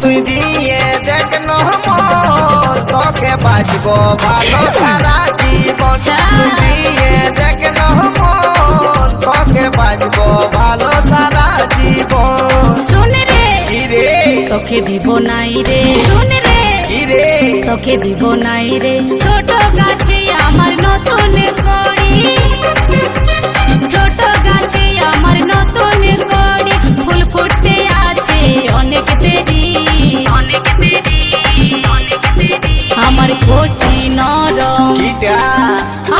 তুই দিয়ে দেখ নহমন তোকে বাঁচবো ভালো সারা জীবন। তুই দিয়ে দেখ নহমন তোকে বাঁচবো ভালো সারা জীবন। শুন রে কি রে তোকে দিব নাই রে, শুন রে কি রে তোকে দিব নাই রে। ছোট গাছে আমার নতুন কড়ি, ছোট গাছে আমার নতুন কড়ি, ফুল ফুটতে আছে অনেক দেরি, অনেক দেরি, অনেক দেরি। আমার কচি নরম, কিটা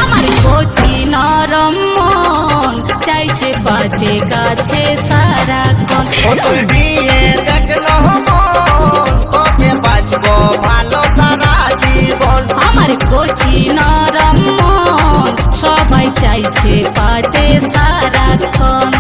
আমার কচি নরম মন চাইছে পাতে গাছে সারাক্ষণ। তুই দিয়ে দেখ নহমন তোকে বাঁচবো ভালো সারা জীবন। আমার কচি নরম মন সবাই চাইছে পাতে সারাক্ষণ।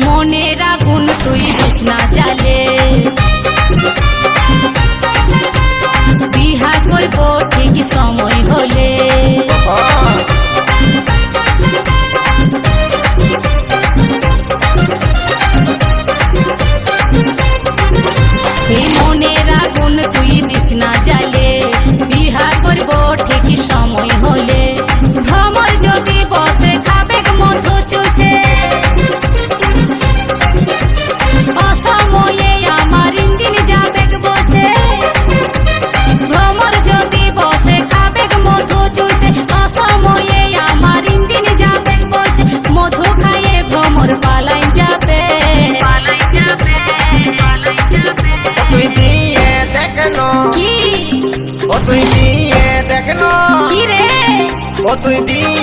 মনের আগুন তুই দিস না জ্বালে, বিহা করবো ঠিক সময় হলে। এই মনের আগুন তুই দিস না জ্বালে, বিহা করবো ঠিক সময় হলে। ভ্রমর যদি বসে খাবে মধু চুষে, অসময়ে আমার ইঞ্জিন যাবে বসে। ভ্রমর যদি বসে খাবে মধু চুষে, অসময়ে আমার ইঞ্জিন যাবে বসে। মধু খাইয়ে ভ্রমর পালাই যাবে, পালাই যাবে, পালাই যাবে। তুই দিয়ে দেখ কি তুই দিয়ে দেখ কি রে তুই দিয়ে